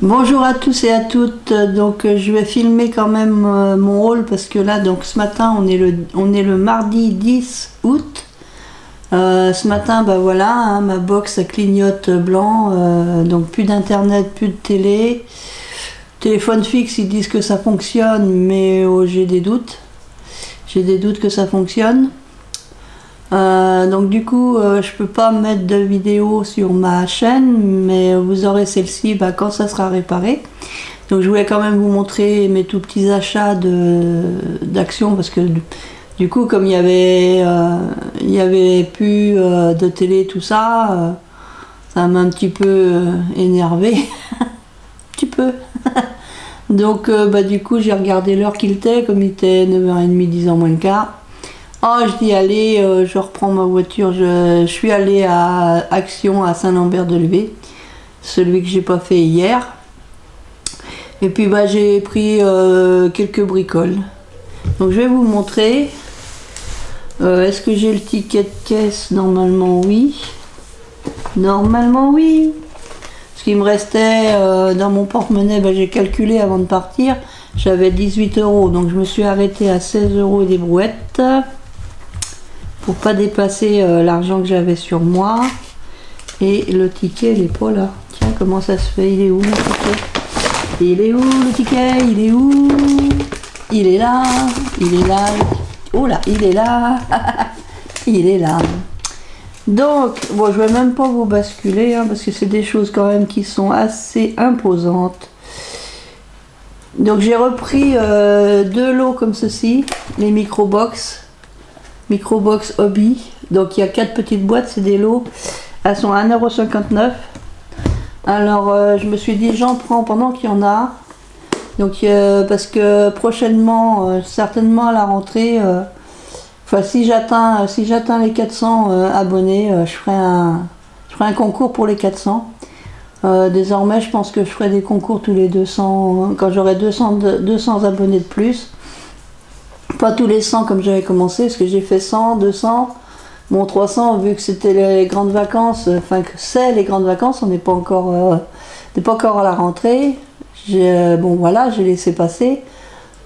Bonjour à tous et à toutes. Donc je vais filmer quand même mon haul parce que là donc ce matin on est le mardi 10 août. Ce matin bah voilà hein, ma box ça clignote blanc, donc plus d'internet, plus de télé. Téléphone fixe, ils disent que ça fonctionne, mais j'ai des doutes. J'ai des doutes que ça fonctionne. Donc du coup, je peux pas mettre de vidéo sur ma chaîne, mais vous aurez celle-ci bah, quand ça sera réparé. Donc je voulais quand même vous montrer mes tout petits achats d'actions, parce que du coup, comme il y avait plus de télé, tout ça, ça m'a un petit peu énervé. Un petit peu. Donc bah, du coup j'ai regardé l'heure qu'il était, comme il était 9h30, 10h moins le quart. Oh, je dis allez, je reprends ma voiture, je suis allée à Action à Saint-Lambert-de-Levée, celui que j'ai pas fait hier. Et puis bah, j'ai pris quelques bricoles. Donc je vais vous montrer. Est-ce que j'ai le ticket de caisse? Normalement oui. Normalement oui. Ce qui me restait dans mon porte-monnaie, bah, j'ai calculé avant de partir, j'avais 18 €, donc je me suis arrêtée à 16 € des brouettes pour pas dépasser l'argent que j'avais sur moi. Et le ticket, il est pas là. Tiens, comment ça se fait? Il est où le ticket? Il est où le ticket? Il est où? Il est là. Il est là. Oh là, il est là. Il est là. Donc, bon, je vais même pas vous basculer, hein, parce que c'est des choses quand même qui sont assez imposantes. Donc j'ai repris deux lots comme ceci, les microbox Hobby. Donc il y a 4 petites boîtes, c'est des lots. Elles sont à 1,59 €. Alors je me suis dit j'en prends pendant qu'il y en a. Donc parce que prochainement, certainement à la rentrée, enfin, si j'atteins les 400 abonnés, je ferai un concours pour les 400. Désormais, je pense que je ferai des concours tous les 200, quand j'aurai 200 abonnés de plus. Pas tous les 100 comme j'avais commencé, parce que j'ai fait 100, 200. Bon, 300, vu que c'était les grandes vacances, enfin que c'est les grandes vacances, on n'est pas encore à la rentrée. Bon voilà, j'ai laissé passer.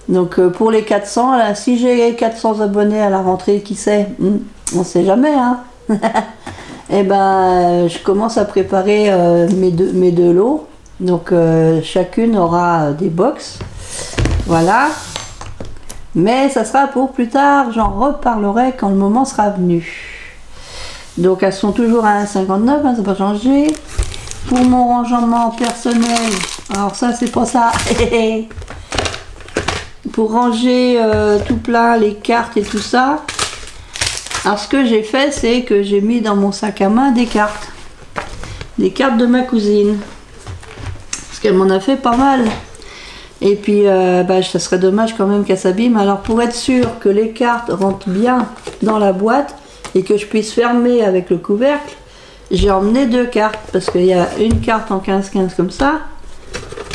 Donc pour les 400, là, si j'ai 400 abonnés à la rentrée, qui sait, on sait jamais, hein. Et ben je commence à préparer mes deux lots. Donc chacune aura des box. Voilà. Mais ça sera pour plus tard, j'en reparlerai quand le moment sera venu. Donc elles sont toujours à 1,59 €, hein, ça n'a pas changé. Pour mon rangement personnel, alors ça c'est pas ça. Pour ranger tout plein les cartes et tout ça, alors ce que j'ai fait, c'est que j'ai mis dans mon sac à main des cartes de ma cousine, parce qu'elle m'en a fait pas mal. Et puis bah, ça serait dommage quand même qu'elle s'abîme. Alors pour être sûr que les cartes rentrent bien dans la boîte et que je puisse fermer avec le couvercle, j'ai emmené 2 cartes, parce qu'il y a une carte en 15-15 comme ça,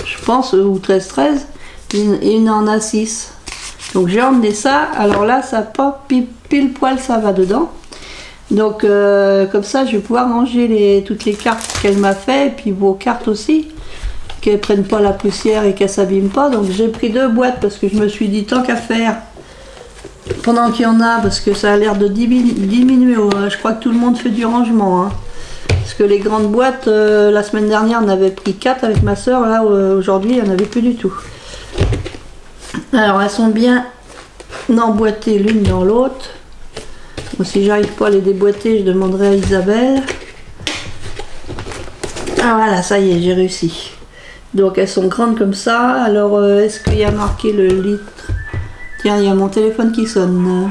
je pense, ou 13-13, et une en A6. Donc j'ai emmené ça. Alors là ça pop pile poil, ça va dedans. Donc comme ça je vais pouvoir ranger toutes les cartes qu'elle m'a fait, et puis vos cartes aussi, qu'elles prennent pas la poussière et qu'elles s'abîment pas. Donc j'ai pris 2 boîtes, parce que je me suis dit tant qu'à faire, pendant qu'il y en a, parce que ça a l'air de diminuer. Je crois que tout le monde fait du rangement, hein. Parce que les grandes boîtes, la semaine dernière on avait pris 4 avec ma soeur, là aujourd'hui il n'y en avait plus du tout. Alors elles sont bien emboîtées l'une dans l'autre. Bon, si j'arrive pas à les déboîter, je demanderai à Isabelle. Ah voilà, ça y est, j'ai réussi. Donc elles sont grandes comme ça. Alors est-ce qu'il y a marqué le litre? Tiens, il y a mon téléphone qui sonne.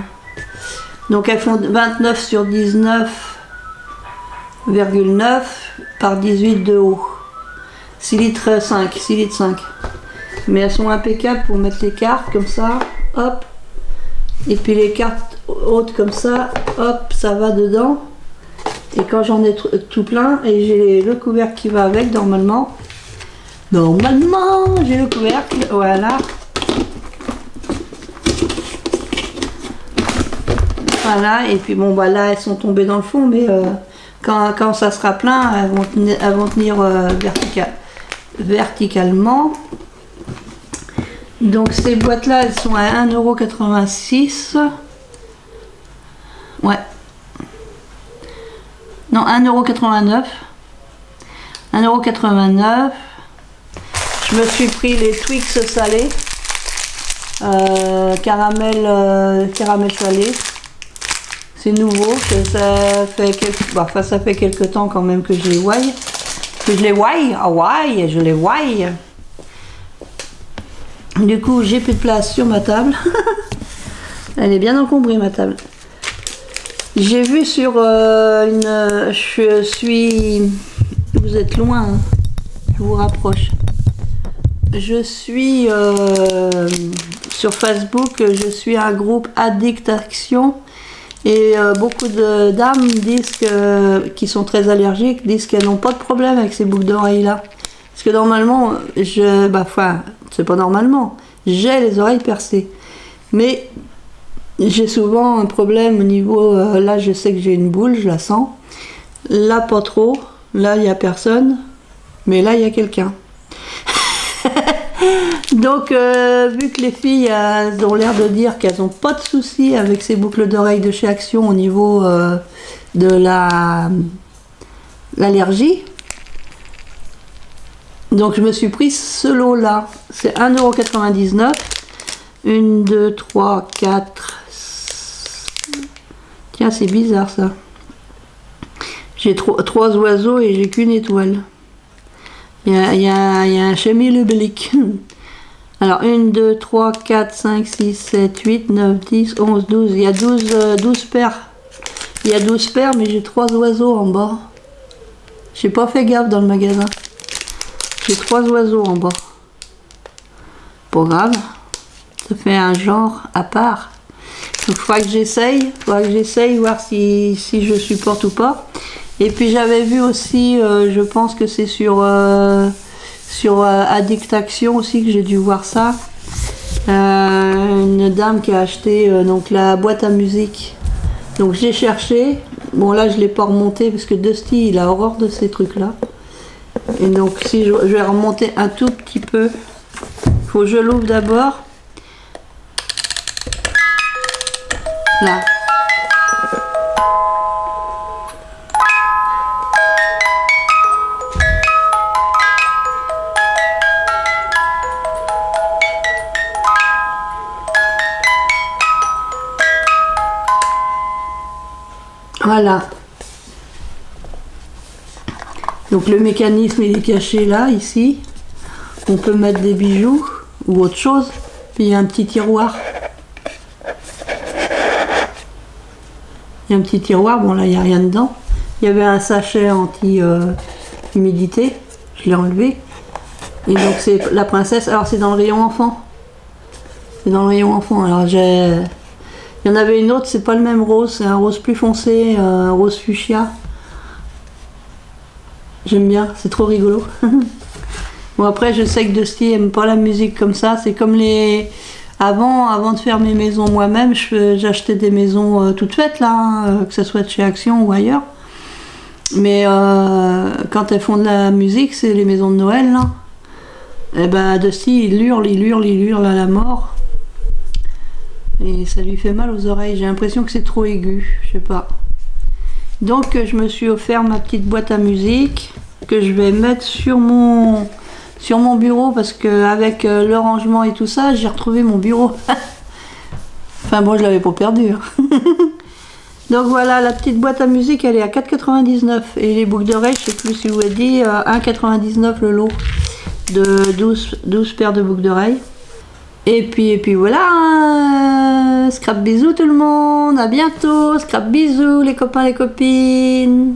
Donc elles font 29 sur 19,9 par 18 de haut. 6 litres 5, 6 litres 5. Mais elles sont impeccables pour mettre les cartes comme ça, hop. Et puis les cartes hautes comme ça, hop, ça va dedans. Et quand j'en ai tout plein, et j'ai le couvercle qui va avec, normalement j'ai le couvercle, voilà. Voilà, et puis bon, bah là, elles sont tombées dans le fond, mais quand ça sera plein, elles vont tenir verticalement. Donc ces boîtes-là, elles sont à 1,86 €. Ouais. Non, 1,89 €. 1,89 €. Je me suis pris les Twix salés. Caramel salé. C'est nouveau. Ça fait quelques temps quand même que je les waille. Je les waille. Du coup, j'ai plus de place sur ma table. Elle est bien encombrée, ma table. J'ai vu sur je suis... Vous êtes loin, hein. Je vous rapproche. Je suis sur Facebook, je suis un groupe Addict Action. Et beaucoup de dames disent qui sont très allergiques, disent qu'elles n'ont pas de problème avec ces boucles d'oreilles là. Parce que normalement, c'est pas normalement, j'ai les oreilles percées. Mais j'ai souvent un problème au niveau, là je sais que j'ai une boule, je la sens. Là pas trop, là il n'y a personne, mais là il y a quelqu'un. Donc vu que les filles ont l'air de dire qu'elles n'ont pas de soucis avec ces boucles d'oreilles de chez Action au niveau de l'allergie, donc je me suis pris ce lot là, c'est 1,99 €. 1, 2, 3, 4. Tiens, c'est bizarre ça. J'ai 3 oiseaux et j'ai qu'une étoile. Il y a un chémilublique. Alors 1, 2, 3, 4, 5, 6, 7, 8, 9, 10, 11, 12. Il y a 12 paires. Il y a 12 paires, mais j'ai 3 oiseaux en bas. J'ai pas fait gaffe dans le magasin. J'ai 3 oiseaux en bas. Pas grave. Ça fait un genre à part. Donc il faudra que j'essaye. Voir si je supporte ou pas. Et puis j'avais vu aussi, je pense que c'est sur Addict Action aussi que j'ai dû voir ça. Une dame qui a acheté donc la boîte à musique. Donc j'ai cherché. Bon là je l'ai pas remonté parce que Dusty il a horreur de ces trucs là. Et donc si je vais remonter un tout petit peu. Faut que je l'ouvre d'abord. Là. Voilà. Donc le mécanisme il est caché là, ici. On peut mettre des bijoux ou autre chose. Puis il y a un petit tiroir. Il y a un petit tiroir, bon là il n'y a rien dedans. Il y avait un sachet anti-humidité. Je l'ai enlevé. Et donc c'est la princesse. Alors c'est dans le rayon enfant. C'est dans le rayon enfant. Alors j'ai... Il y en avait une autre, c'est pas le même rose, c'est un rose plus foncé, un rose fuchsia. J'aime bien, c'est trop rigolo. Bon après je sais que Dusty aime pas la musique comme ça, c'est comme les... Avant de faire mes maisons moi-même, j'achetais des maisons toutes faites là, hein, que ce soit de chez Action ou ailleurs. Mais quand elles font de la musique, c'est les maisons de Noël là. Et ben Dusty il hurle à la mort. Et ça lui fait mal aux oreilles, j'ai l'impression que c'est trop aigu, je sais pas. Donc je me suis offert ma petite boîte à musique que je vais mettre sur mon bureau parce que avec le rangement et tout ça, j'ai retrouvé mon bureau. Enfin bon, je l'avais pas perdu. Hein. Donc voilà, la petite boîte à musique, elle est à 4,99 € et les boucles d'oreilles, je sais plus si je vous ai dit, 1,99 € le lot de 12 paires de boucles d'oreilles. Et puis voilà, scrap bisous tout le monde, à bientôt, scrap bisous les copains les copines.